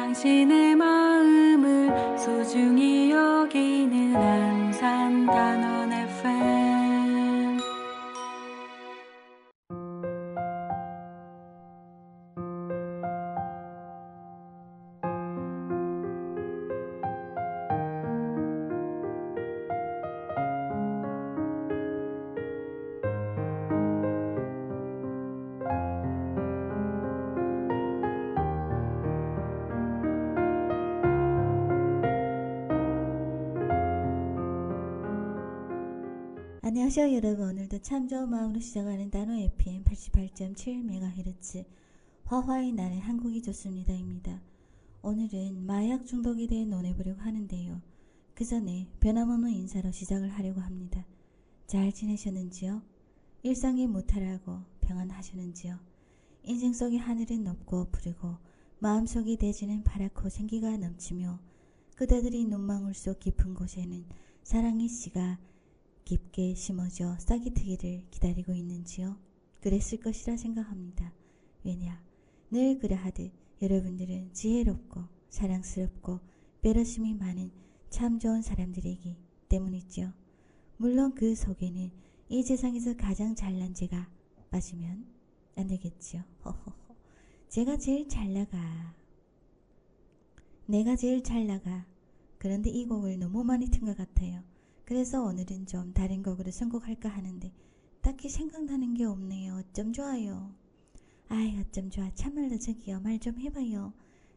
당신의 마음을 소중히 여기는 안산단원 FM. 안녕하세요 여러분. 오늘도 참 좋은 마음으로 시작하는 단호 FM 88.7MHz 화화의 날엔 한국이 좋습니다입니다. 오늘은 마약 중독에 대해 논해보려고 하는데요. 그 전에 변함없는 인사로 시작을 하려고 합니다. 잘 지내셨는지요? 일상이 무탈하고 평안하셨는지요? 인생 속의 하늘은 높고 푸르고 마음속이 대지는 파랗고 생기가 넘치며 그대들이 눈망울 속 깊은 곳에는 사랑의 씨가 깊게 심어져 싹이 트기를 기다리고 있는지요? 그랬을 것이라 생각합니다. 왜냐? 늘 그러하듯 여러분들은 지혜롭고 사랑스럽고 배려심이 많은 참 좋은 사람들이기 때문이죠. 물론 그 속에는 이 세상에서 가장 잘난 제가 빠지면 안 되겠지요. 허허허. 제가 제일 잘 나가. 내가 제일 잘 나가. 그런데 이 곡을 너무 많이 튼 것 같아요. 그래서 오늘은 좀 다른 곡으로 선곡할까 하는데 딱히 생각나는 게 없네요. 어쩜 좋아요. 아이 어쩜 좋아. 참말로 저기요. 말 좀 해봐요.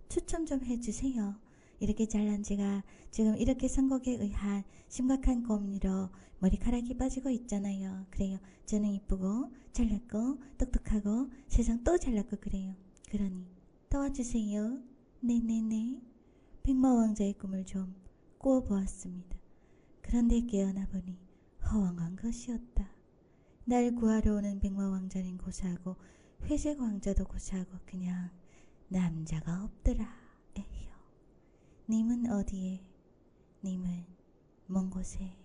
추천 좀 해주세요. 이렇게 잘난 제가 지금 이렇게 선곡에 의한 심각한 고민으로 머리카락이 빠지고 있잖아요. 그래요. 저는 이쁘고 잘났고 똑똑하고 세상 또 잘났고 그래요. 그러니 도와주세요. 네네네. 백마왕자의 꿈을 좀 꾸어보았습니다. 그런데 깨어나 보니 허황한 것이었다. 날 구하러 오는 백마왕자는 고사하고 회색왕자도 고사하고 그냥 남자가 없더라. 에휴. 님은 어디에? 님은 먼 곳에.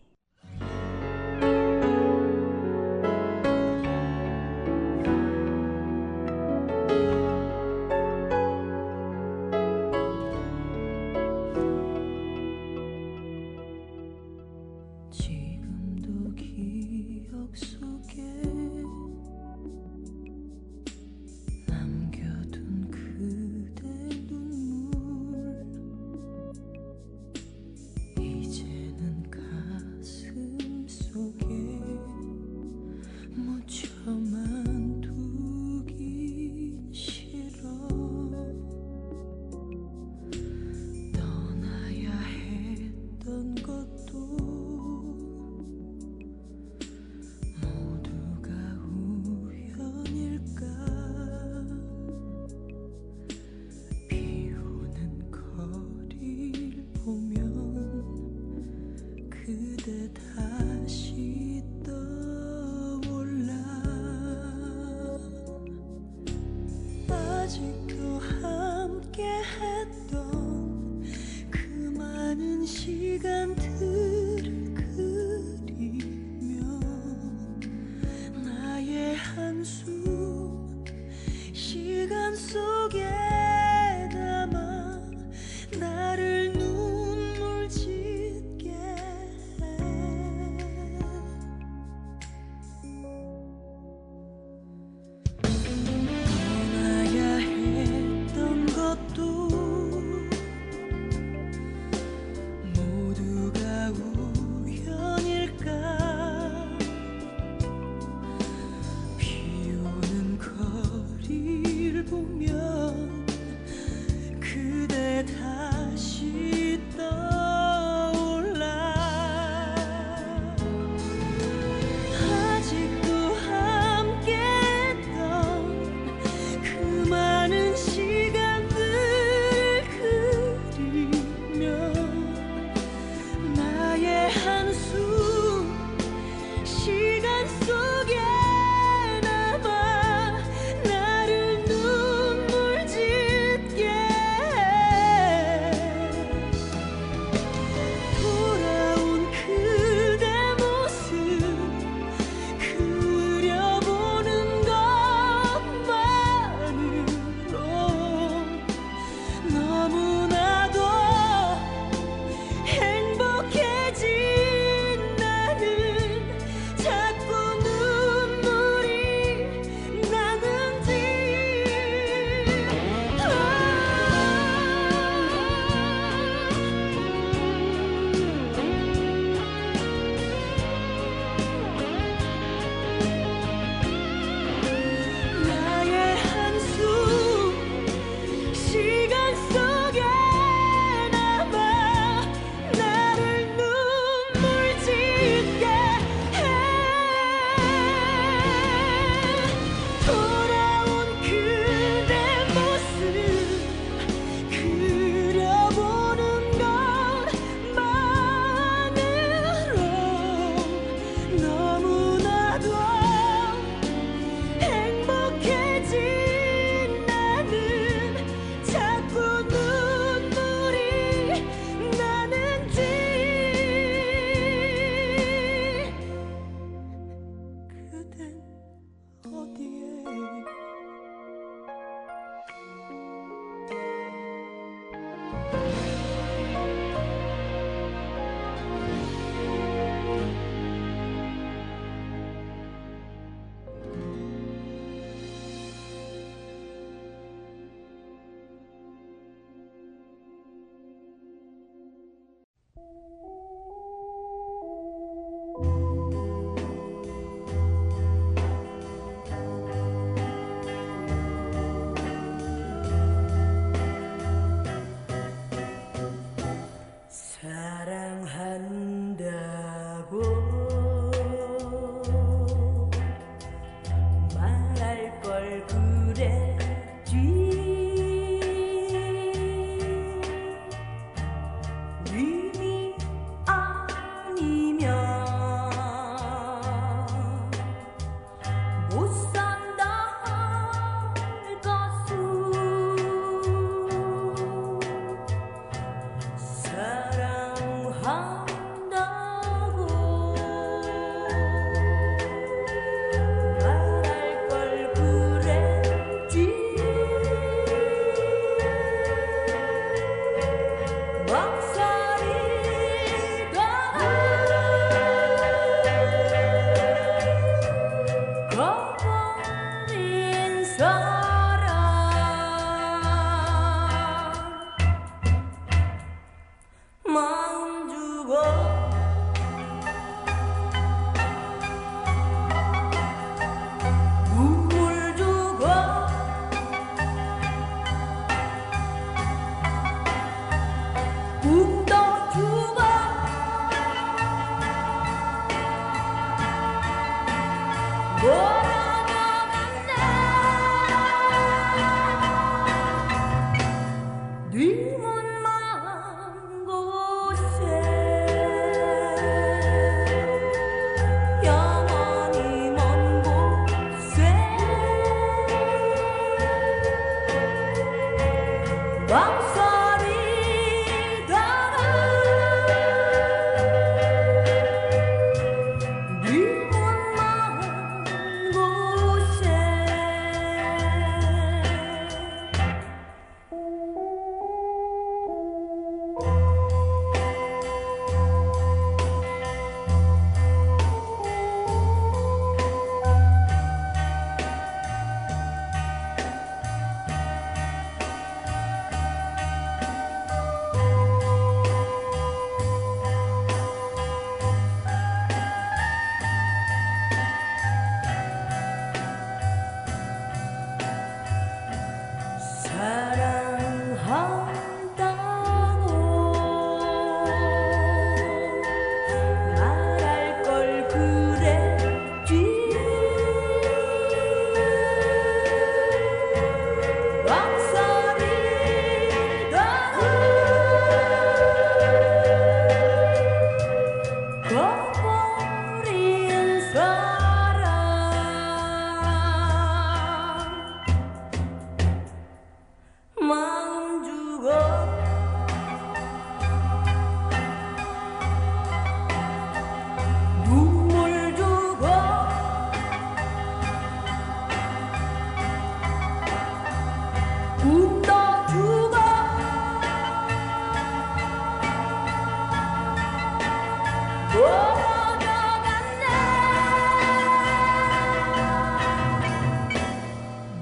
아직도 함께 했던 그 많은 시간들을 그리며 나의 한숨 시간 속에 담아 나를 눈물 짓게 해. 속에 남아 나를 눈물 사랑한다고 말할 걸 그랬지. 의미 아니면 못 산다 할 것은 사랑한다고 말할 걸 그랬지. 막살이다 거버린 사랑 마음 주고 눈물 주고 꿈도 주고 몰아가겠네. 네 문만 곳에 영원히 먼 곳에 망설이다가 네 문만 곳에 사랑한다고 말할 걸 그랬지. 막살이다 거버린 사랑 마음 주고 눈물 주고 꿈도 주고 멀어져갔네.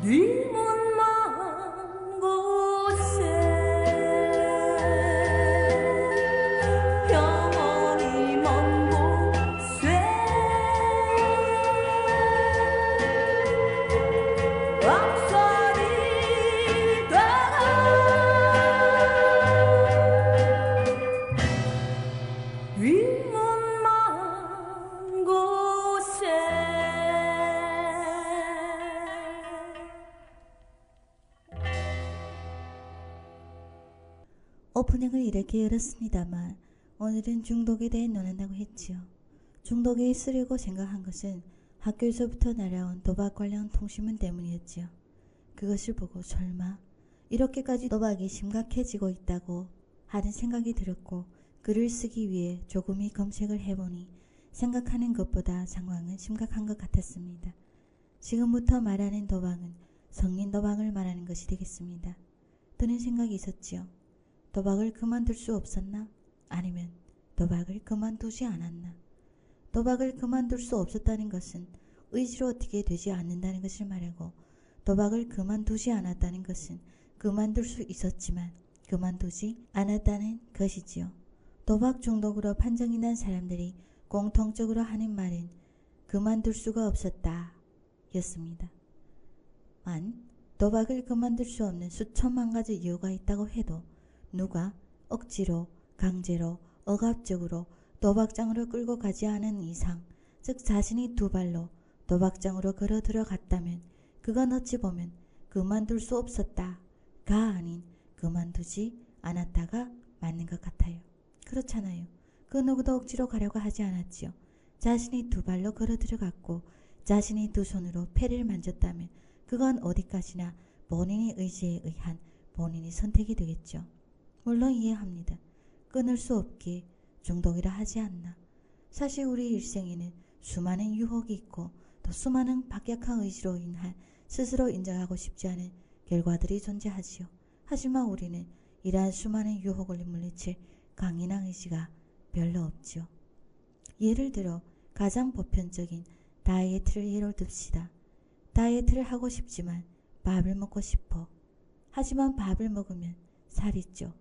네 문만 곳에 영원히 먼 곳에 막살이다가 윗문만 곳에 오프닝을 이렇게 열었습니다만 오늘은 중독에 대해 논한다고 했지요. 중독이 쓰려고 생각한 것은 학교에서부터 날아온 도박 관련 통신문 때문이었지요. 그것을 보고 설마 이렇게까지 도박이 심각해지고 있다고 하는 생각이 들었고 글을 쓰기 위해 조금이 검색을 해보니 생각하는 것보다 상황은 심각한 것 같았습니다. 지금부터 말하는 도박은 성인 도박을 말하는 것이 되겠습니다. 드는 생각이 있었지요. 도박을 그만둘 수 없었나? 아니면 도박을 그만두지 않았나? 도박을 그만둘 수 없었다는 것은 의지로 어떻게 되지 않는다는 것을 말하고, 도박을 그만두지 않았다는 것은 그만둘 수 있었지만 그만두지 않았다는 것이지요. 도박 중독으로 판정이 난 사람들이 공통적으로 하는 말은 그만둘 수가 없었다 였습니다. 만 도박을 그만둘 수 없는 수천만 가지 이유가 있다고 해도 누가 억지로 강제로 억압적으로 도박장으로 끌고 가지 않은 이상, 즉 자신이 두 발로 도박장으로 걸어 들어갔다면 그건 어찌 보면 그만둘 수 없었다가 아닌 그만두지 않았다가 맞는 것 같아요. 그렇잖아요. 그 누구도 억지로 가려고 하지 않았지요. 자신이 두 발로 걸어 들어갔고 자신이 두 손으로 패를 만졌다면 그건 어디까지나 본인의 의지에 의한 본인의 선택이 되겠죠. 물론 이해합니다. 끊을 수 없기에 중독이라 하지 않나. 사실 우리 일생에는 수많은 유혹이 있고 또 수많은 박약한 의지로 인한 스스로 인정하고 싶지 않은 결과들이 존재하지요. 하지만 우리는 이러한 수많은 유혹을 물리칠 강인한 의지가 별로 없지요. 예를 들어 가장 보편적인 다이어트를 예로 듭시다. 다이어트를 하고 싶지만 밥을 먹고 싶어. 하지만 밥을 먹으면 살이 쪄.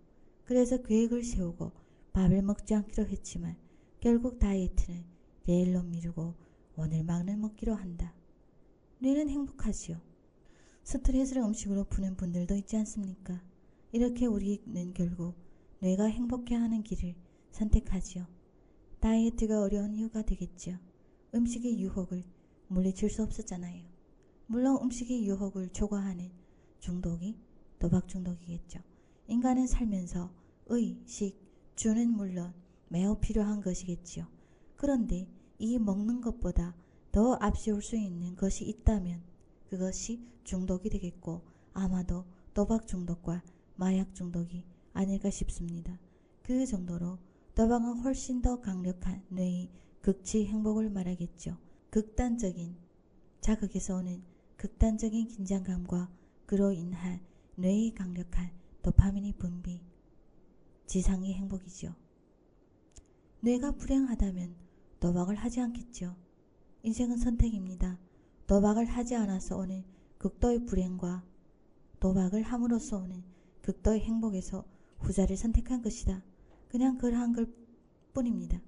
그래서 계획을 세우고 밥을 먹지 않기로 했지만 결국 다이어트는 내일로 미루고 오늘만을 먹기로 한다. 뇌는 행복하지요. 스트레스를 음식으로 푸는 분들도 있지 않습니까? 이렇게 우리는 결국 뇌가 행복해하는 길을 선택하지요. 다이어트가 어려운 이유가 되겠죠. 음식의 유혹을 물리칠 수 없었잖아요. 물론 음식의 유혹을 초과하는 중독이 도박 중독이겠죠. 인간은 살면서 의, 식, 주는 물론 매우 필요한 것이겠지요. 그런데 이 먹는 것보다 더 앞세울 수 있는 것이 있다면 그것이 중독이 되겠고 아마도 도박 중독과 마약 중독이 아닐까 싶습니다. 그 정도로 도박은 훨씬 더 강력한 뇌의 극치 행복을 말하겠죠. 극단적인 자극에서 오는 극단적인 긴장감과 그로 인한 뇌의 강력한 도파민의 분비, 지상의 행복이죠. 뇌가 불행하다면 도박을 하지 않겠죠. 인생은 선택입니다. 도박을 하지 않아서 오는 극도의 불행과 도박을 함으로써 오는 극도의 행복에서 후자를 선택한 것이다. 그냥 그러한 걸 뿐입니다.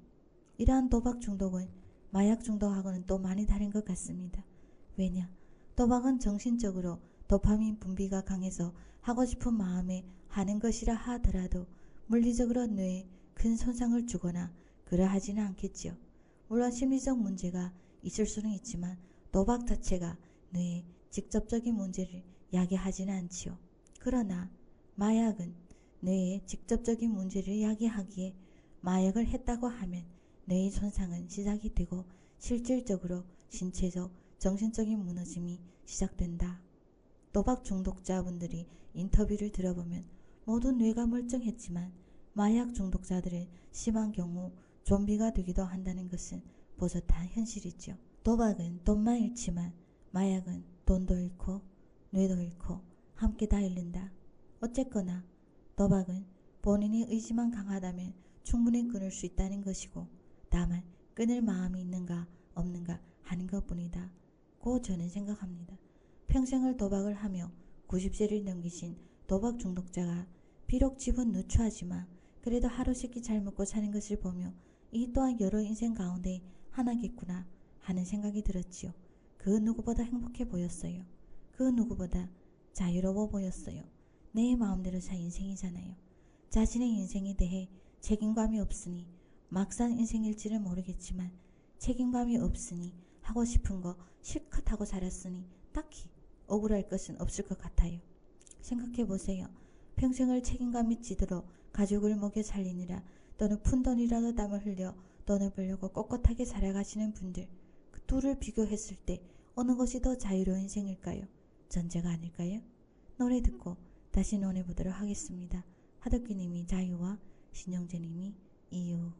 이러한 도박 중독은 마약 중독하고는 또 많이 다른 것 같습니다. 왜냐? 도박은 정신적으로 도파민 분비가 강해서 하고 싶은 마음에 하는 것이라 하더라도 물리적으로 뇌에 큰 손상을 주거나 그러하지는 않겠지요. 물론 심리적 문제가 있을 수는 있지만 도박 자체가 뇌에 직접적인 문제를 야기하지는 않지요. 그러나 마약은 뇌에 직접적인 문제를 야기하기에 마약을 했다고 하면 뇌의 손상은 시작이 되고 실질적으로 신체적, 정신적인 무너짐이 시작된다. 도박 중독자분들이 인터뷰를 들어보면 모두 뇌가 멀쩡했지만 마약 중독자들은 심한 경우 좀비가 되기도 한다는 것은 버젓한 현실이죠. 도박은 돈만 잃지만 마약은 돈도 잃고 뇌도 잃고 함께 다 잃는다. 어쨌거나 도박은 본인의 의지만 강하다면 충분히 끊을 수 있다는 것이고 다만 끊을 마음이 있는가 없는가 하는 것뿐이다. 고 저는 생각합니다. 평생을 도박을 하며 90세를 넘기신 도박 중독자가 비록 집은 누추하지만 그래도 하루씩 잘 먹고 사는 것을 보며 이 또한 여러 인생 가운데 하나겠구나 하는 생각이 들었지요. 그 누구보다 행복해 보였어요. 그 누구보다 자유로워 보였어요. 내 마음대로 살 인생이잖아요. 자신의 인생에 대해 책임감이 없으니 막상 인생일지를 모르겠지만 책임감이 없으니 하고 싶은 거 실컷 하고 살았으니 딱히 억울할 것은 없을 것 같아요. 생각해보세요. 평생을 책임감이 찌들어 가족을 먹여 살리느라 또는 푼돈이라도 땀을 흘려 돈을 벌려고 꼿꼿하게 살아가시는 분들, 그 둘을 비교했을 때 어느 것이 더 자유로운 인생일까요? 전제가 아닐까요? 노래 듣고 다시 논해보도록 하겠습니다. 하덕기님이 자유와 신영재님이 이유.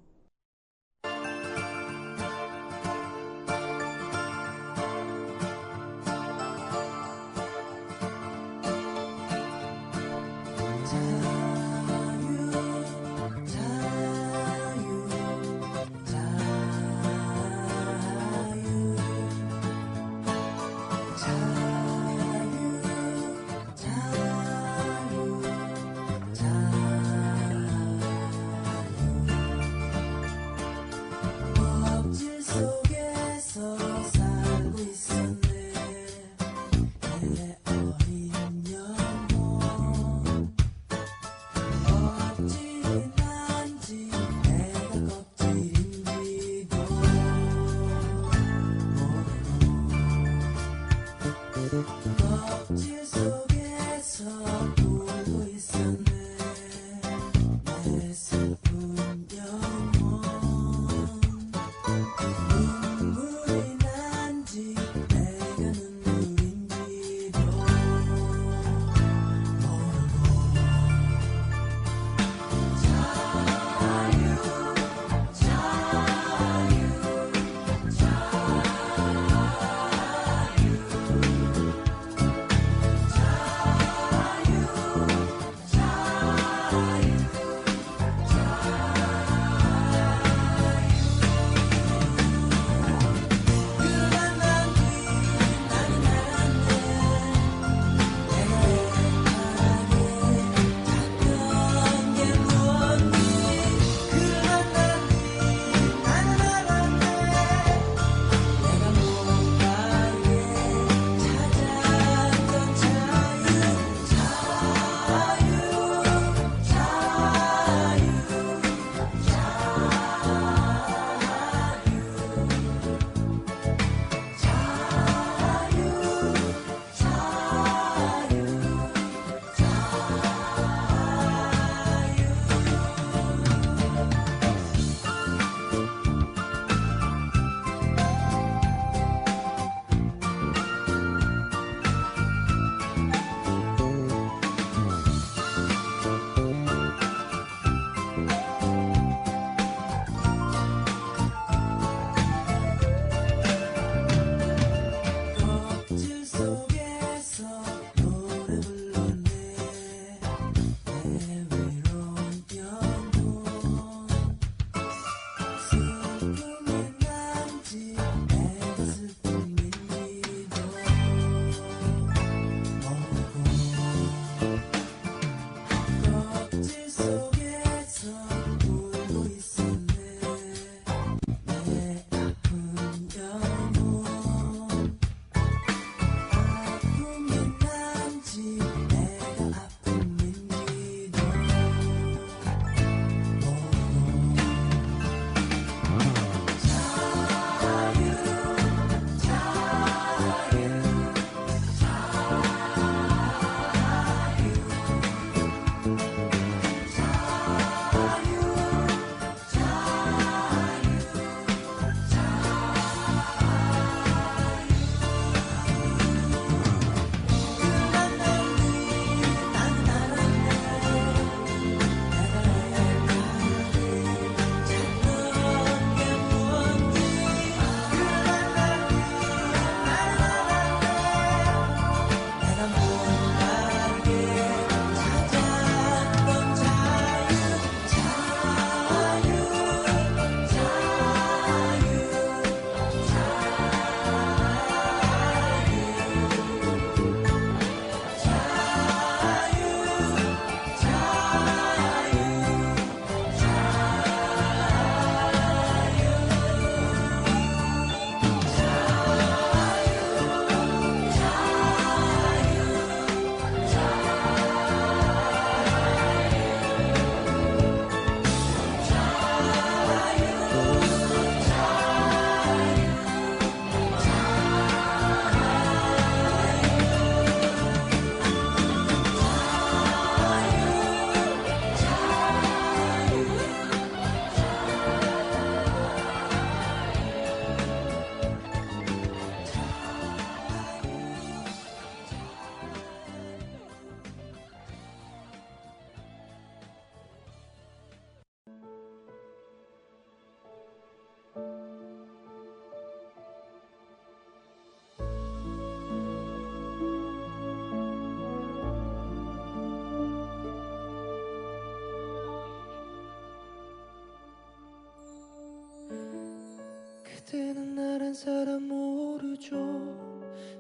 그대는 나란 사람 모르죠.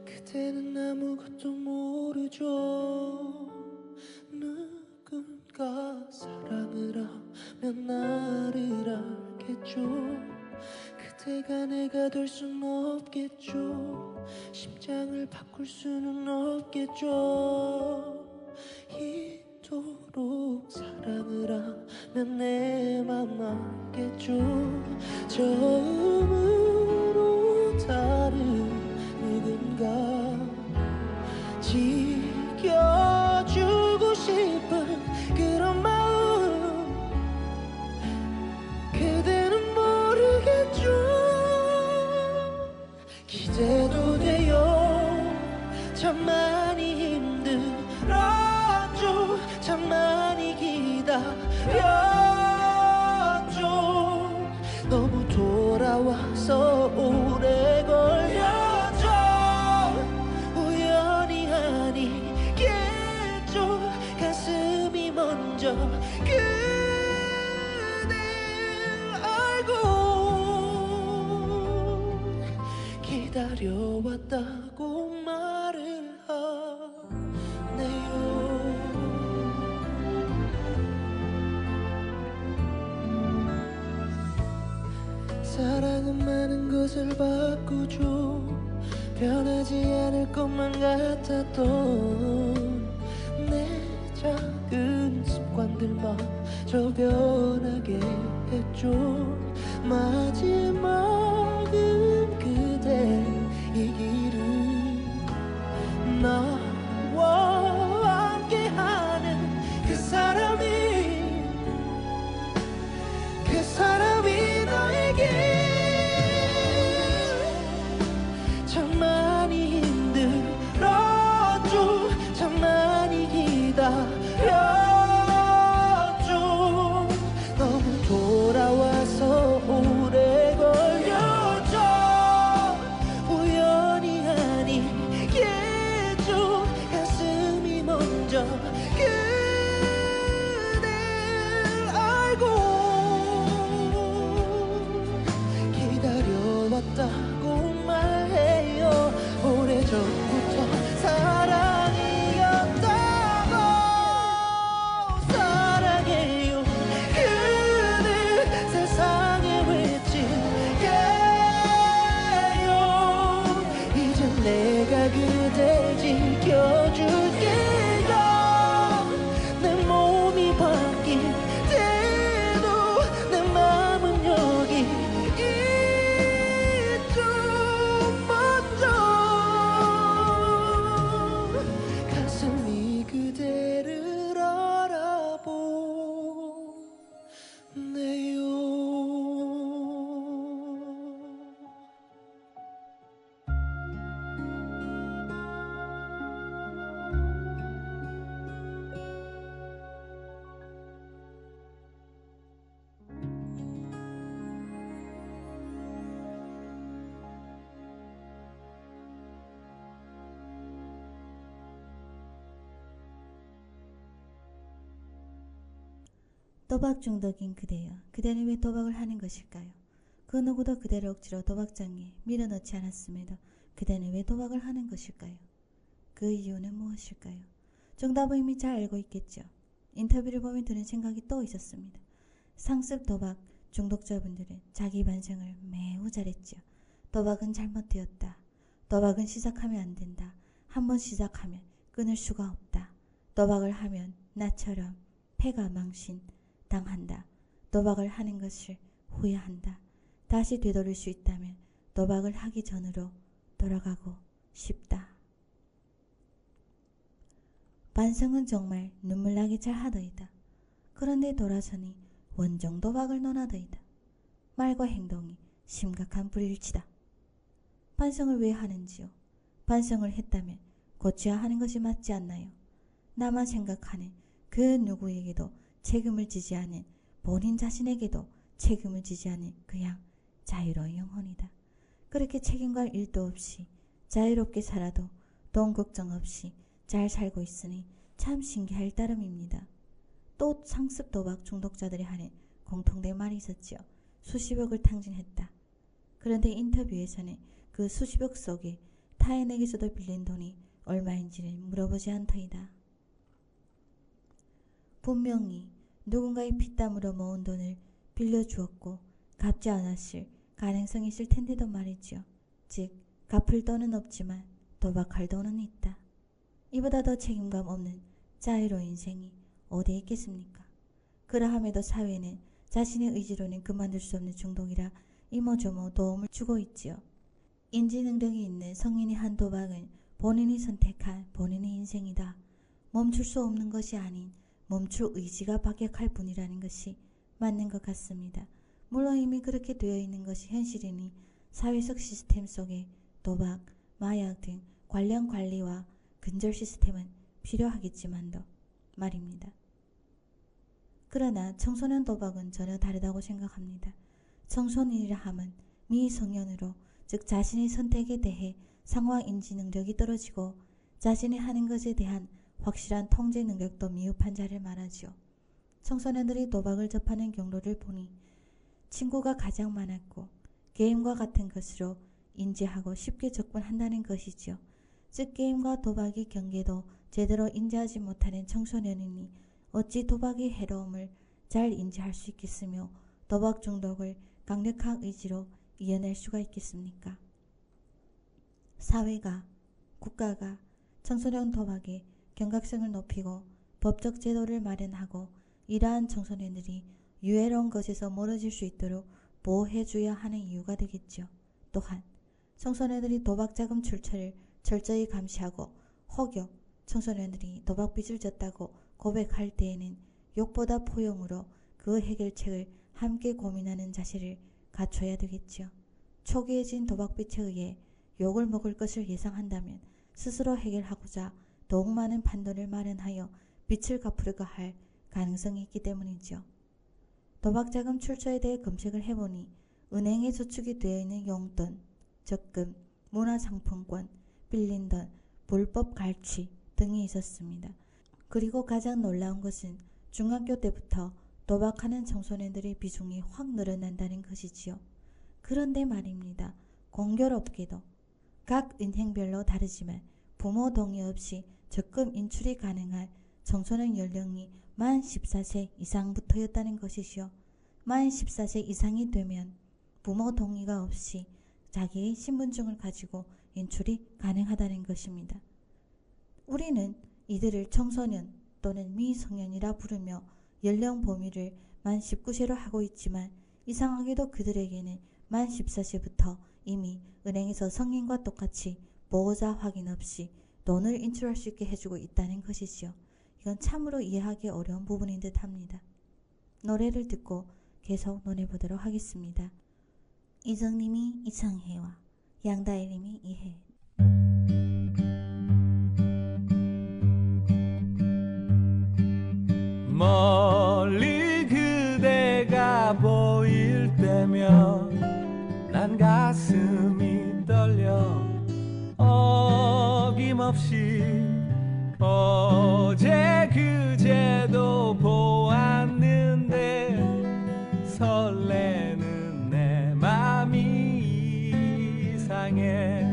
그대는 아무것도 모르죠. 누군가 사랑을 하면 나를 알겠죠. 그대가 내가 될 순 없겠죠. 심장을 바꿀 수는 없겠죠. 이토록 사랑을 하면 내 맘 알겠죠. 처음으로 다른 누군가 지켜주고 싶은 그런 마음 그대는 모르겠죠. 기대도 돼요. 참 많이 힘들었죠. 참 많이 기다렸죠. 너무 돌아와서 오래 걸렸죠. 우연히 아니겠죠. 가슴이 먼저 그댈 알고 기다려왔다고 말을 하네요. 사랑은 많은 것을 바꾸죠. 변하지 않을 것만 같았던 내 작은 습관들마저 변하게 했죠. 마지막은 그대의 길을 나와 함께하는 그 사람이 너에게 참 많이 힘들었죠. 참 많이 기다렸죠. 너무 돌아와서 오래 걸렸죠. 우연히 아니겠죠. 가슴이 먼저 그댈 알고 기다려왔다고 말해요. 오래전부터 사랑이었다고 사랑해요. 그대 세상에 외칠게요. 이젠 내가 그댈 지켜줄게요. 내 몸이 바뀔 때도 내 맘은 여기 있죠. 먼저 가슴이 그대를 알아보네요. 도박 중독인 그대여, 그대는 왜 도박을 하는 것일까요? 그 누구도 그대를 억지로 도박장에 밀어넣지 않았음에도 그대는 왜 도박을 하는 것일까요? 그 이유는 무엇일까요? 정답은 이미 잘 알고 있겠죠. 인터뷰를 보면 드는 생각이 또 있었습니다. 상습 도박 중독자분들은 자기 반성을 매우 잘했죠. 도박은 잘못되었다. 도박은 시작하면 안 된다. 한번 시작하면 끊을 수가 없다. 도박을 하면 나처럼 패가 망신 당한다. 도박을 하는 것을 후회한다. 다시 되돌릴 수 있다면 도박을 하기 전으로 돌아가고 싶다. 반성은 정말 눈물나게 잘하더이다. 그런데 돌아서니 원정 도박을 논하더이다. 말과 행동이 심각한 불일치다. 반성을 왜 하는지요? 반성을 했다면 고쳐야 하는 것이 맞지 않나요? 나만 생각하는 그 누구에게도 책임을 지지 않은 본인 자신에게도 책임을 지지 않은 그냥 자유로운 영혼이다. 그렇게 책임갈 일도 없이 자유롭게 살아도 돈 걱정 없이 잘 살고 있으니 참 신기할 따름입니다. 또 상습 도박 중독자들이 하는 공통된 말이 있었지요. 수십억을 탕진했다. 그런데 인터뷰에서는 그 수십억 속에 타인에게서도 빌린 돈이 얼마인지를 물어보지 않더이다. 분명히 누군가의 피땀으로 모은 돈을 빌려주었고 갚지 않았을 가능성이 있을 텐데도 말이죠. 즉 갚을 돈은 없지만 도박할 돈은 있다. 이보다 더 책임감 없는 자유로운 인생이 어디에 있겠습니까? 그러함에도 사회는 자신의 의지로는 그만둘 수 없는 중독이라 이모저모 도움을 주고 있지요. 인지능력이 있는 성인이 한 도박은 본인이 선택한 본인의 인생이다. 멈출 수 없는 것이 아닌 멈출 의지가 박약할 뿐이라는 것이 맞는 것 같습니다. 물론 이미 그렇게 되어 있는 것이 현실이니 사회적 시스템 속에 도박, 마약 등 관련 관리와 근절 시스템은 필요하겠지만도 말입니다. 그러나 청소년 도박은 전혀 다르다고 생각합니다. 청소년이라 함은 미성년으로 즉 자신의 선택에 대해 상황 인지 능력이 떨어지고 자신이 하는 것에 대한 확실한 통제 능력도 미흡한 자를 말하죠. 청소년들이 도박을 접하는 경로를 보니 친구가 가장 많았고 게임과 같은 것으로 인지하고 쉽게 접근한다는 것이죠. 즉 게임과 도박의 경계도 제대로 인지하지 못하는 청소년이니 어찌 도박의 해로움을 잘 인지할 수 있겠으며 도박 중독을 강력한 의지로 이겨낼 수가 있겠습니까? 사회가, 국가가 청소년 도박의 경각성을 높이고 법적 제도를 마련하고 이러한 청소년들이 유해로운 것에서 멀어질 수 있도록 보호해줘야 하는 이유가 되겠죠. 또한 청소년들이 도박자금 출처를 철저히 감시하고 혹여 청소년들이 도박빚을 졌다고 고백할 때에는 욕보다 포용으로 그 해결책을 함께 고민하는 자세를 갖춰야 되겠죠. 초기에 진 도박빚에 의해 욕을 먹을 것을 예상한다면 스스로 해결하고자 더욱 많은 판돈을 마련하여 빚을 갚으려고 할 가능성이 있기 때문이죠. 도박자금 출처에 대해 검색을 해보니 은행에 저축이 되어 있는 용돈, 적금, 문화상품권, 빌린 돈, 불법 갈취 등이 있었습니다. 그리고 가장 놀라운 것은 중학교 때부터 도박하는 청소년들의 비중이 확 늘어난다는 것이지요. 그런데 말입니다. 공교롭게도 각 은행별로 다르지만 부모 동의 없이 적금 인출이 가능한 청소년 연령이 만 14세 이상부터였다는 것이지요. 만 14세 이상이 되면 부모 동의가 없이 자기의 신분증을 가지고 인출이 가능하다는 것입니다. 우리는 이들을 청소년 또는 미성년이라 부르며 연령 범위를 만 19세로 하고 있지만 이상하게도 그들에게는 만 14세부터 이미 은행에서 성인과 똑같이 보호자 확인 없이 돈을 인출할 수 있게 해주고 있다는 것이지요. 이건 참으로 이해하기 어려운 부분인 듯 합니다. 노래를 듣고 계속 논해보도록 하겠습니다. 이정님이 이창혜와 양다일님이 이해. 멀리 그대가 보일 때면 난 가슴이 떨려 어김없이 어제 그제도 보았는데 설레는 내 맘이 이상해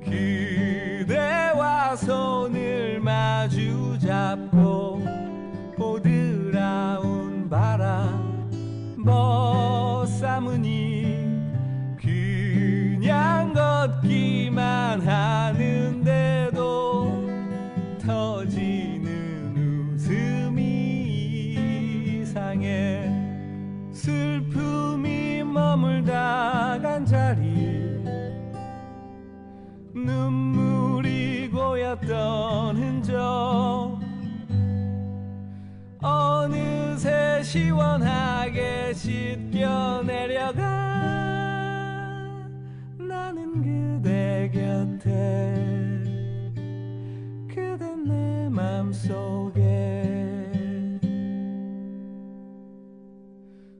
그대와 손을 마주 잡고 보드라운 바람 벗삼으니 그냥 걷기만 하는데도 터지는 웃음이 이상해 슬픔이 머물다 간 자리 눈물이 고였던 흔적 어느새 시원하게 씻겨 내려가 나는 그대 곁에 그댄 내 맘속에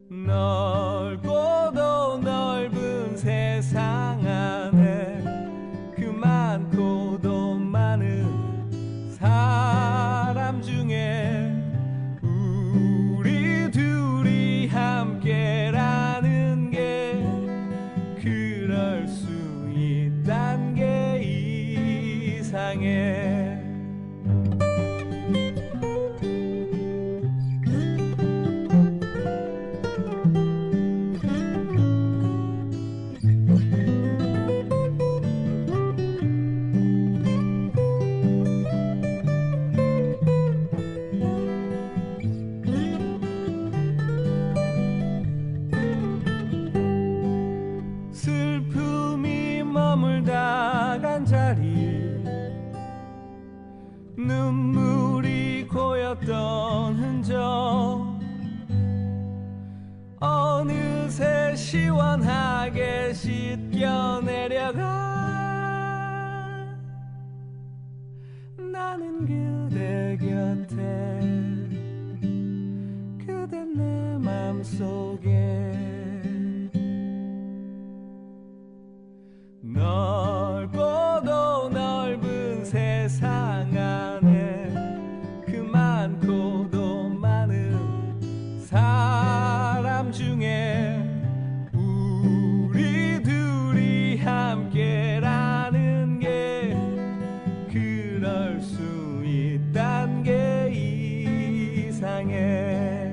넓고도 넓은 세상 안에 그 많고도 많은 사람 중에 우리 둘이 함께라는 게 었던 흔적 어느새 시원하게 씻겨 내려가 나는 그대 곁에 그대 내 맘속에 넓고도 넓은 세상 안에 그 많고도 많은 사람 중에 우리 둘이 함께라는 게 그럴 수 있단 게 이상해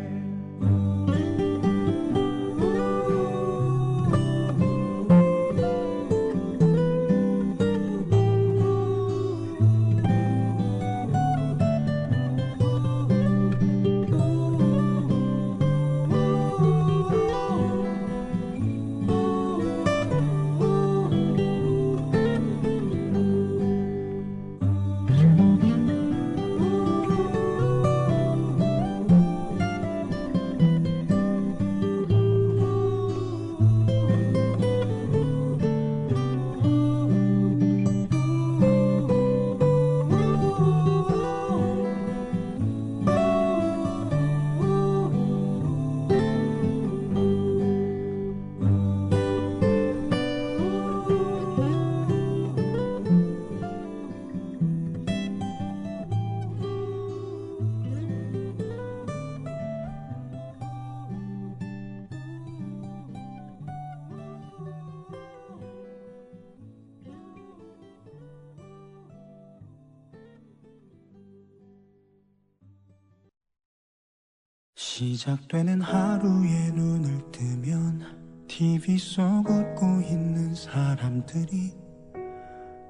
시작되는 하루에 눈을 뜨면 TV 속 웃고 있는 사람들이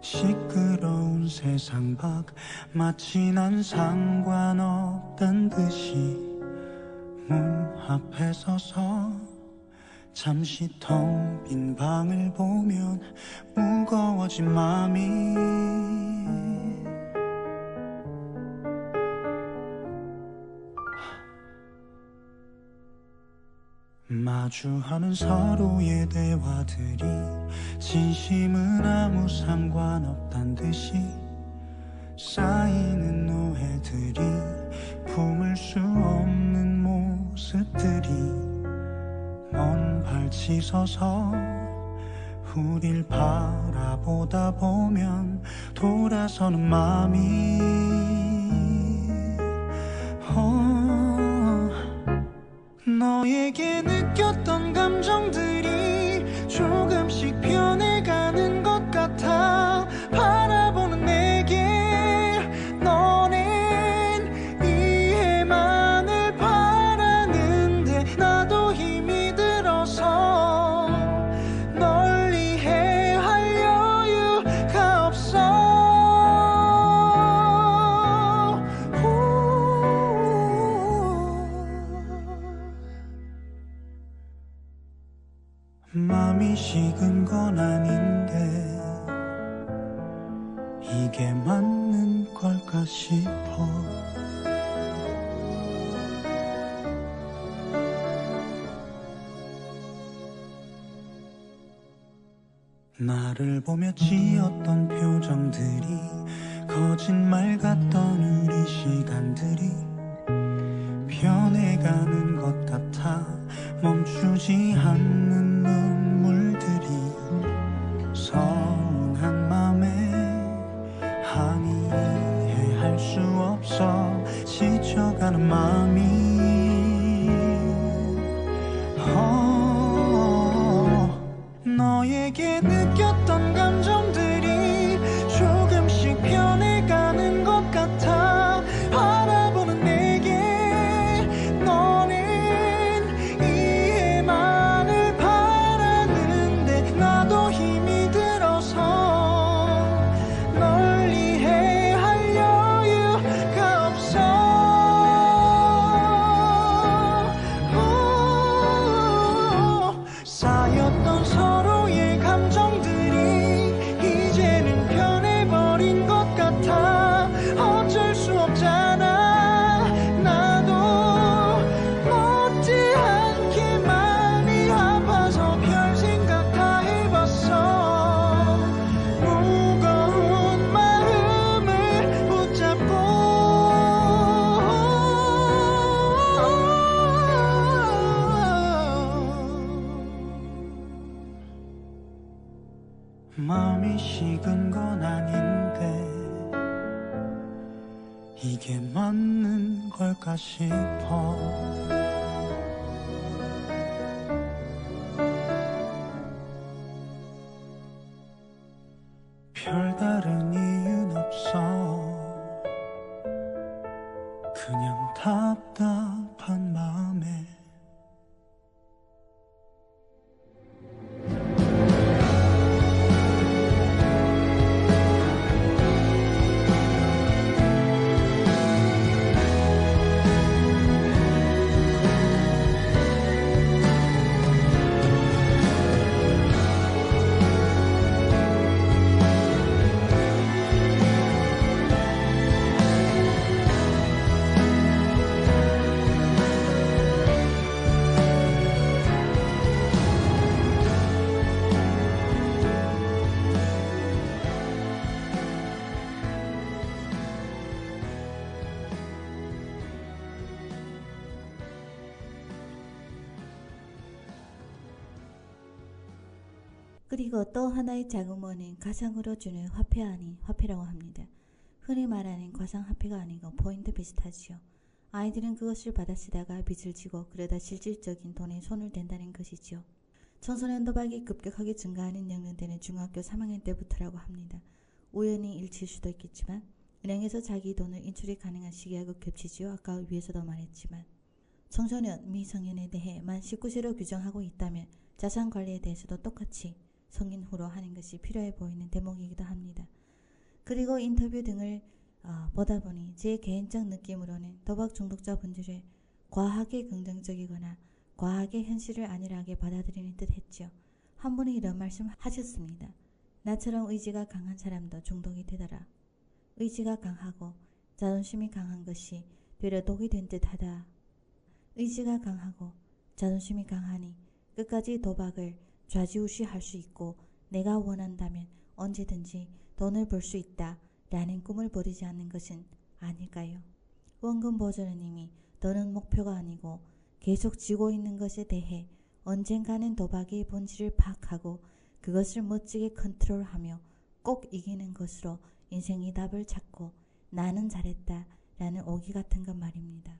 시끄러운 세상 밖 마치 난 상관없단 듯이 문 앞에 서서 잠시 텅 빈 방을 보면 무거워진 맘이 마주하는 서로의 대화들이 진심은 아무 상관없단 듯이 쌓이는 오해들이 품을 수 없는 모습들이 먼 발치 서서 우릴 바라보다 보면 돌아서는 마음이 너에게 느꼈던 감정들이 조금씩 변해가는 것 같아 바라보는 내게 너는 이해만을 바라는데 나도 힘이 들어서 널 이해할 여유가 없어 맘이 식은 건 아닌데 이게 맞는 걸까 싶어 나를 보며 지었던 표정들이 거짓말 같던 우리 시간들이 변해가는 것 같아 멈추지 않는 눈물들이 서운한 맘에 항의할 수 없어 지쳐가는 마음이 너에게 느꼈던 감정들이 조금씩 변해가는 것 같아 바라보는 내게 너는 이해만을 바라는데 나도 힘이 들어서 널 이해할 여유가 없어 이미 식은 건 아닌데 이게 맞는 걸까 싶어. 별다른 이유는 없어. 그냥 답답한 마음에. 그리고 또 하나의 자금원은 가상으로 주는 화폐 아닌 화폐라고 합니다. 흔히 말하는 과상화폐가 아니고 포인트 비슷하지요. 아이들은 그것을 받아 쓰다가 빚을 지고 그러다 실질적인 돈에 손을 댄다는 것이지요. 청소년 도박이 급격하게 증가하는 연령대는 중학교 3학년 때부터라고 합니다. 우연히 일치일 수도 있겠지만 은행에서 자기 돈을 인출이 가능한 시기하고 겹치지요. 아까 위에서도 말했지만 청소년, 미성년에 대해 만 19세로 규정하고 있다면 자산 관리에 대해서도 똑같이 성인 후로 하는 것이 필요해 보이는 대목이기도 합니다. 그리고 인터뷰 등을 보다 보니 제 개인적 느낌으로는 도박 중독자분들의 과하게 긍정적이거나 과하게 현실을 안일하게 받아들이는 듯 했죠. 한 분이 이런 말씀 하셨습니다. 나처럼 의지가 강한 사람도 중독이 되더라. 의지가 강하고 자존심이 강한 것이 되려 독이 된 듯하다. 의지가 강하고 자존심이 강하니 끝까지 도박을 좌지우지할 수 있고 내가 원한다면 언제든지 돈을 벌 수 있다 라는 꿈을 버리지 않는 것은 아닐까요? 원금 보존은 이미 더는 목표가 아니고 계속 쥐고 있는 것에 대해 언젠가는 도박의 본질을 파악하고 그것을 멋지게 컨트롤하며 꼭 이기는 것으로 인생의 답을 찾고 나는 잘했다 라는 오기 같은 것 말입니다.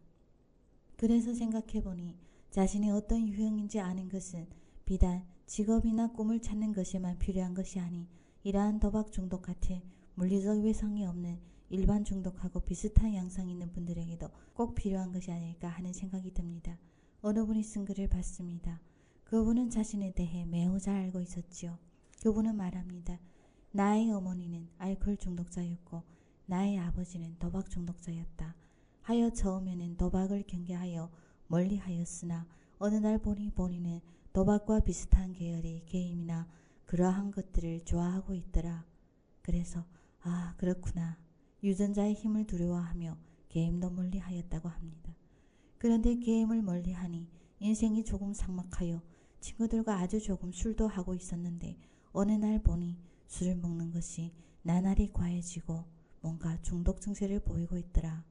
그래서 생각해보니 자신이 어떤 유형인지 아는 것은 비단 직업이나 꿈을 찾는 것에만 필요한 것이 아닌 이러한 도박 중독 같은 물리적 외상이 없는 일반 중독하고 비슷한 양상이 있는 분들에게도 꼭 필요한 것이 아닐까 하는 생각이 듭니다. 어느 분이 쓴 글을 봤습니다. 그분은 자신에 대해 매우 잘 알고 있었지요. 그분은 말합니다. 나의 어머니는 알코올 중독자였고 나의 아버지는 도박 중독자였다. 하여 처음에는 도박을 경계하여 멀리하였으나 어느 날 보니 본인은 도박과 비슷한 계열의 게임이나 그러한 것들을 좋아하고 있더라. 그래서 그렇구나. 유전자의 힘을 두려워하며 게임도 멀리하였다고 합니다. 그런데 게임을 멀리하니 인생이 조금 삭막하여 친구들과 아주 조금 술도 하고 있었는데 어느 날 보니 술을 먹는 것이 나날이 과해지고 뭔가 중독 증세를 보이고 있더라.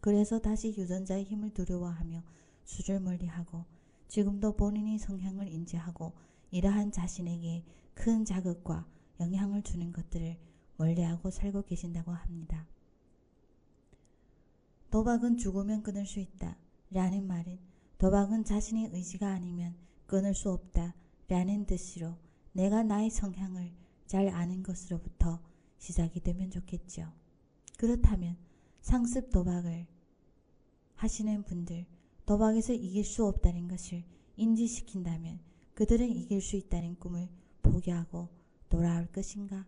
그래서 다시 유전자의 힘을 두려워하며 술을 멀리하고 지금도 본인의 성향을 인지하고 이러한 자신에게 큰 자극과 영향을 주는 것들을 멀리하고 살고 계신다고 합니다. 도박은 죽으면 끊을 수 있다 라는 말은 도박은 자신의 의지가 아니면 끊을 수 없다 라는 뜻으로 내가 나의 성향을 잘 아는 것으로부터 시작이 되면 좋겠죠. 그렇다면 상습 도박을 하시는 분들, 도박에서 이길 수 없다는 것을 인지시킨다면 그들은 이길 수 있다는 꿈을 포기하고 돌아올 것인가?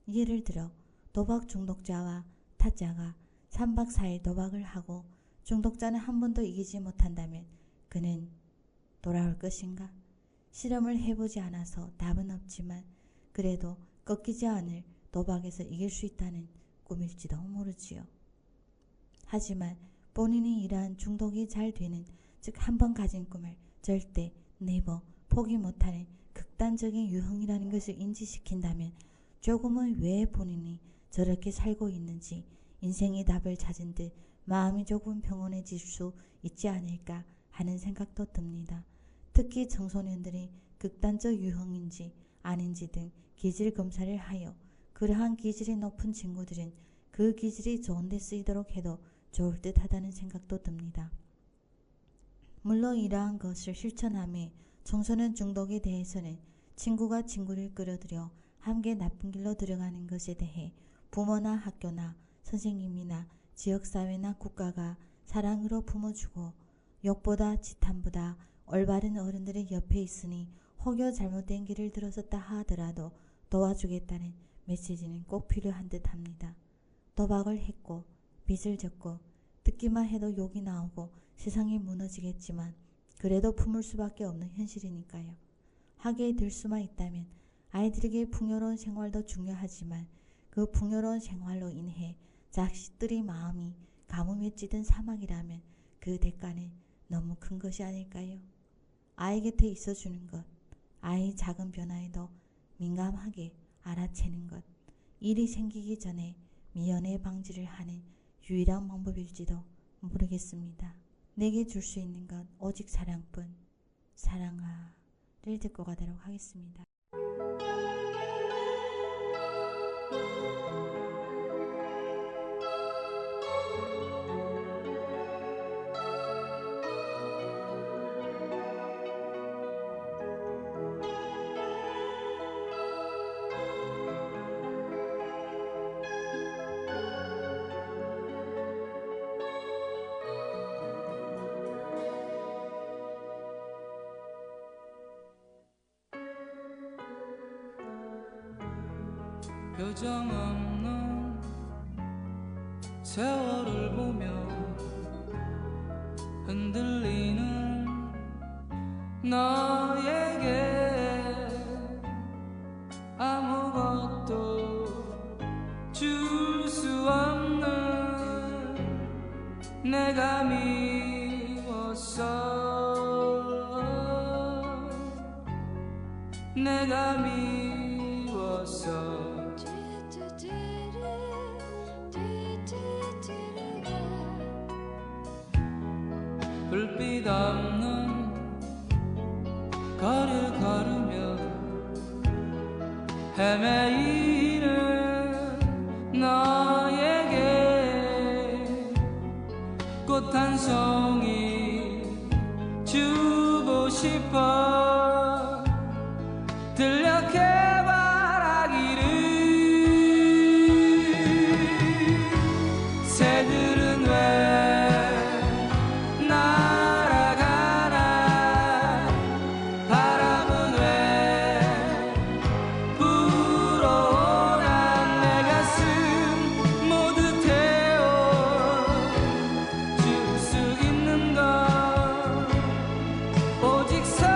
예를 들어 도박 중독자와 타짜가 3박 4일 도박을 하고 중독자는 한 번도 이기지 못한다면 그는 돌아올 것인가? 실험을 해보지 않아서 답은 없지만 그래도 꺾이지 않을 도박에서 이길 수 있다는 꿈일지도 모르지요. 하지만 본인이 이러한 중독이 잘 되는, 즉 한 번 가진 꿈을 절대 네버 포기 못하는 극단적인 유형이라는 것을 인지시킨다면 조금은 왜 본인이 저렇게 살고 있는지 인생의 답을 찾은 듯 마음이 조금 평온해질 수 있지 않을까 하는 생각도 듭니다. 특히 청소년들이 극단적 유형인지 아닌지 등 기질 검사를 하여 그러한 기질이 높은 친구들은 그 기질이 좋은 데 쓰이도록 해도 좋을 듯 하다는 생각도 듭니다. 물론 이러한 것을 실천함에 청소년 중독에 대해서는 친구가 친구를 끌어들여 함께 나쁜 길로 들어가는 것에 대해 부모나 학교나 선생님이나 지역사회나 국가가 사랑으로 품어주고 욕보다 지탄보다 올바른 어른들의 옆에 있으니 혹여 잘못된 길을 들어섰다 하더라도 도와주겠다는 메시지는 꼭 필요한 듯 합니다. 도박을 했고 빚을 졌고 듣기만 해도 욕이 나오고 세상이 무너지겠지만 그래도 품을 수밖에 없는 현실이니까요. 하게 될 수만 있다면 아이들에게 풍요로운 생활도 중요하지만 그 풍요로운 생활로 인해 자식들의 마음이 가뭄에 찌든 사막이라면 그 대가는 너무 큰 것이 아닐까요? 아이 곁에 있어주는 것, 아이 작은 변화에도 민감하게 알아채는 것, 일이 생기기 전에 미연에 방지를 하는 유일한 방법일지도 모르겠습니다. 내게 줄 수 있는 건 오직 사랑뿐. 사랑아를 듣고 가도록 하겠습니다. 표정 없는 세월을 보며 흔들리는 너에게 아무것도 줄 수 없는 내가 미웠어. 내가 미웠어. 불빛 없는 거리를 걸으며 헤매이는 너에게 꽃 한 송이 주고 싶어. 들녘에 바라기를 새들은 왜 오직 사랑뿐.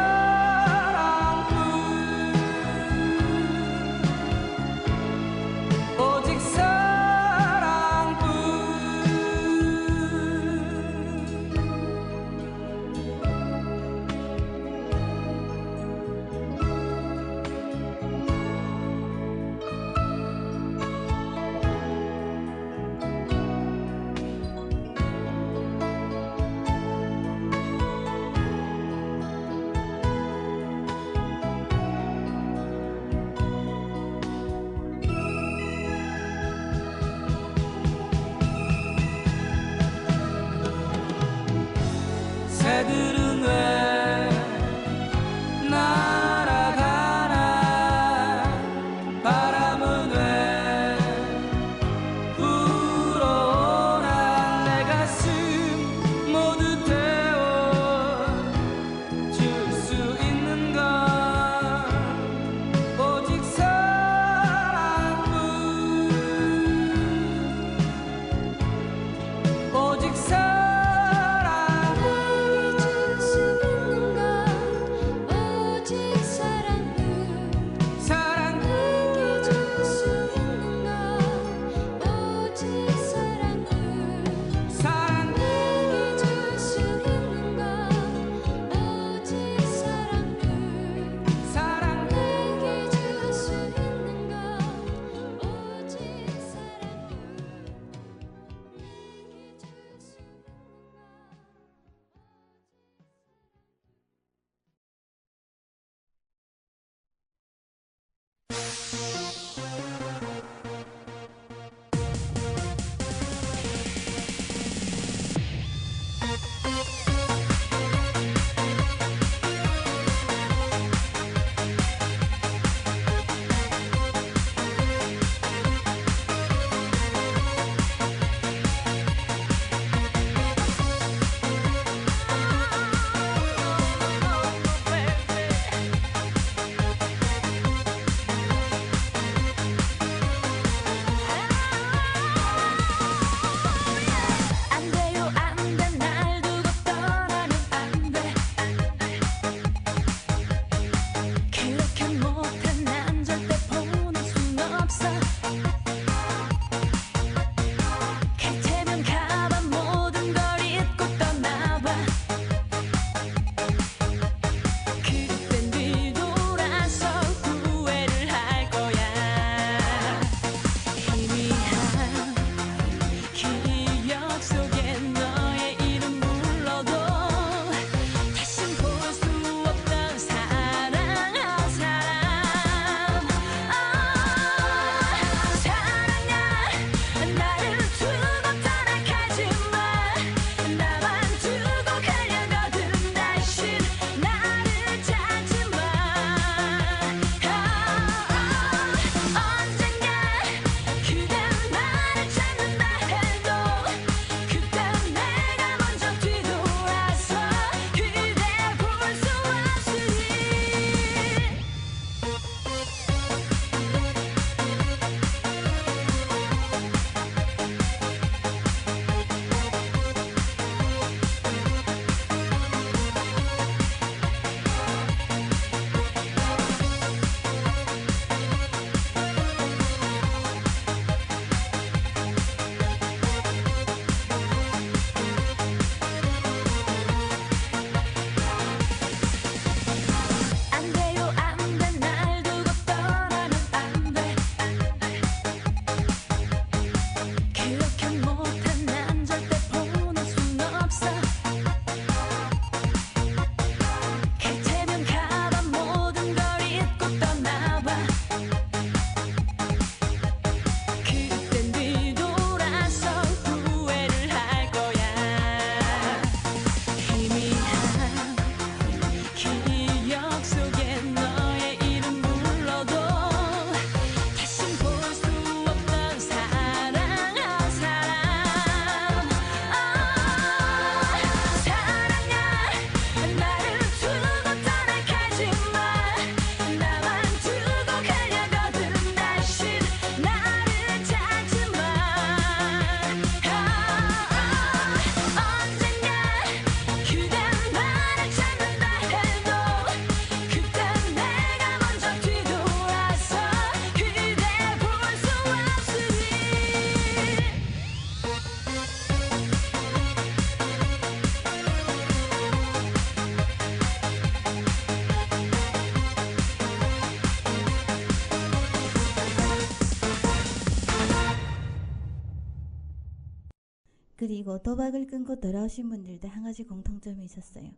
그리고 도박을 끊고 돌아오신 분들도 한 가지 공통점이 있었어요.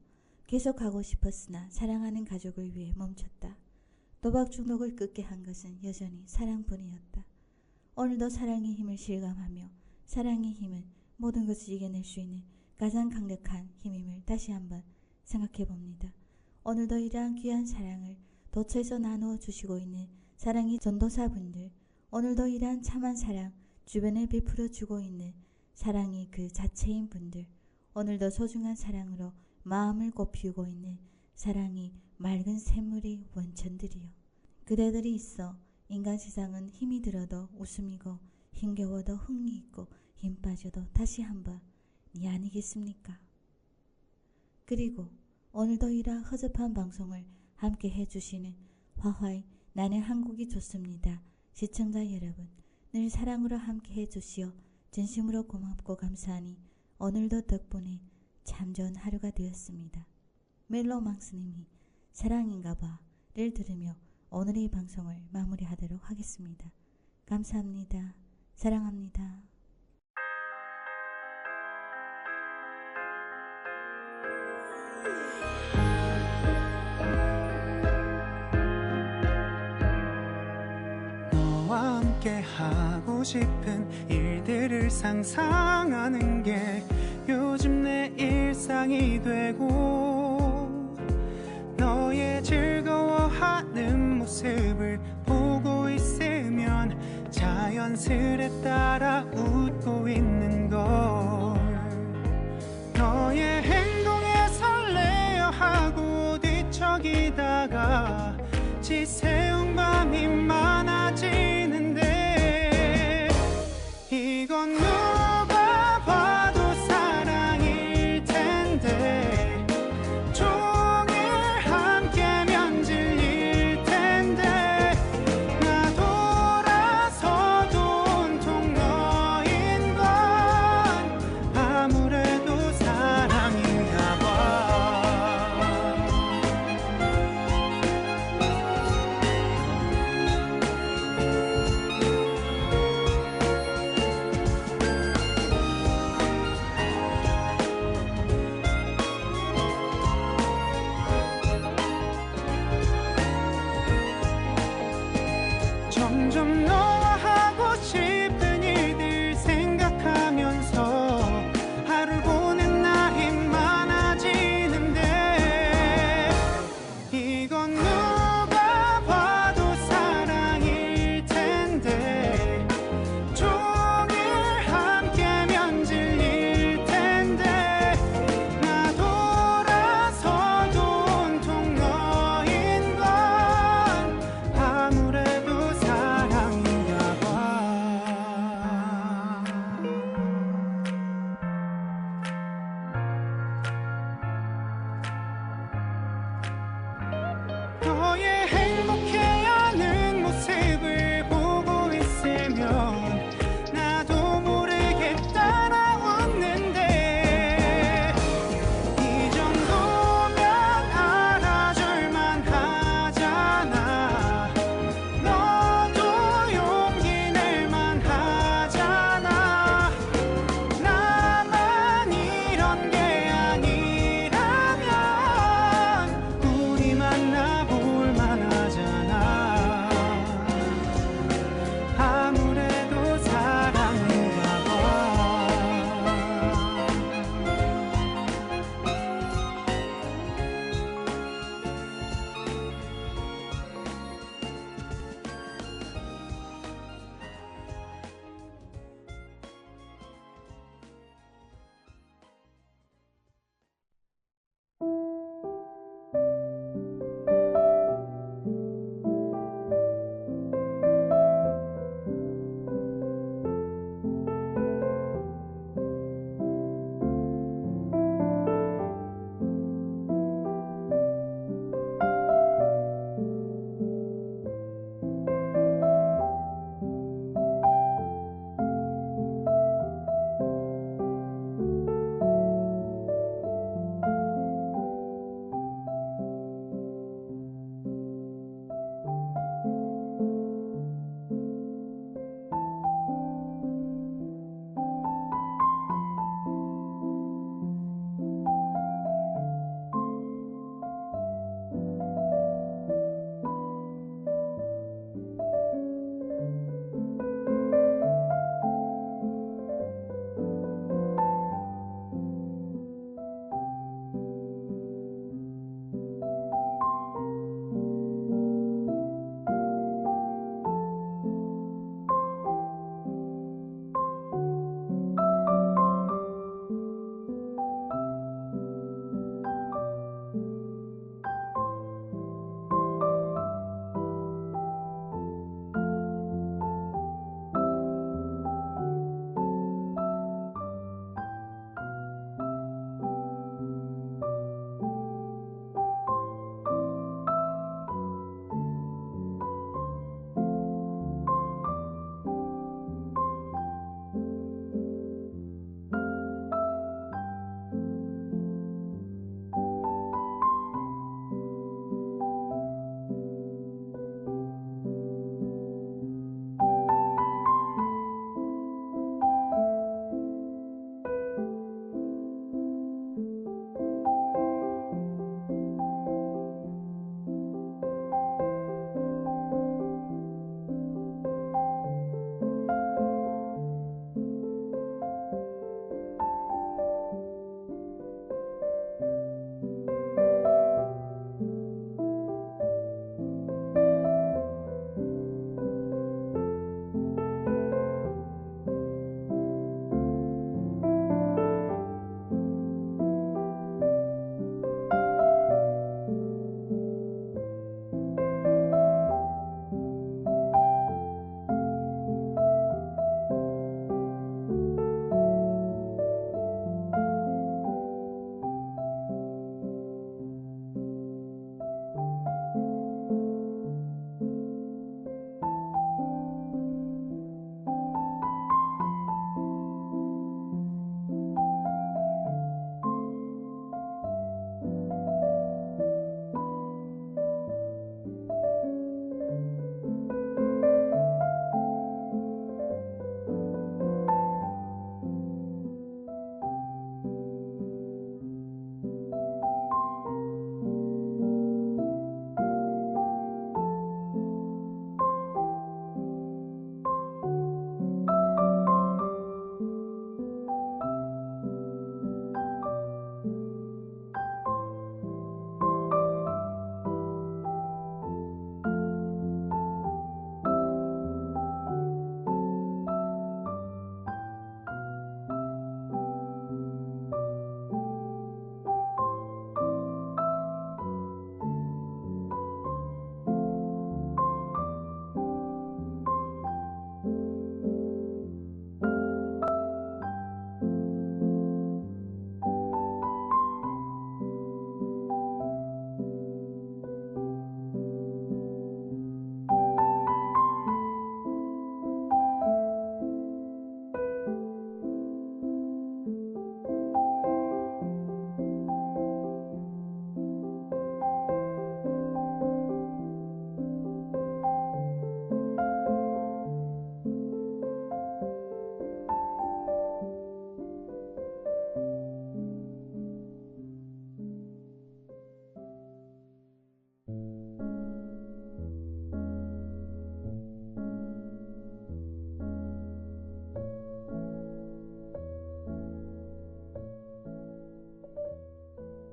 계속 가고 싶었으나 사랑하는 가족을 위해 멈췄다. 도박 중독을 끊게 한 것은 여전히 사랑뿐이었다. 오늘도 사랑의 힘을 실감하며 사랑의 힘은 모든 것을 이겨낼 수 있는 가장 강력한 힘임을 다시 한번 생각해 봅니다. 오늘도 이러한 귀한 사랑을 도처에서 나누어 주시고 있는 사랑의 전도사분들, 오늘도 이러한 참한 사랑 주변에 베풀어 주고 있는 사랑이 그 자체인 분들, 오늘도 소중한 사랑으로 마음을 꽃피우고 있는 사랑이 맑은 샘물이 원천들이요. 그대들이 있어 인간 세상은 힘이 들어도 웃음이고 힘겨워도 흥이 있고 힘 빠져도 다시 한번 니 아니겠습니까? 그리고 오늘도 이러한 허접한 방송을 함께 해주시는 화화의 나는 한국이 좋습니다. 시청자 여러분, 늘 사랑으로 함께 해주시어 진심으로 고맙고 감사하니 오늘도 덕분에 참 좋은 하루가 되었습니다. 멜로망스님이 사랑인가봐를 들으며 오늘의 방송을 마무리하도록 하겠습니다. 감사합니다. 사랑합니다. 너와 함께 하고 싶은 일들을 상상하는 게 요즘 내 일상이 되고 너의 즐거워하는 모습을 보고 있으면 자연스레 따라 웃고 있는 걸 너의 행동에 설레어 하고 뒤척이다가 지새운 밤이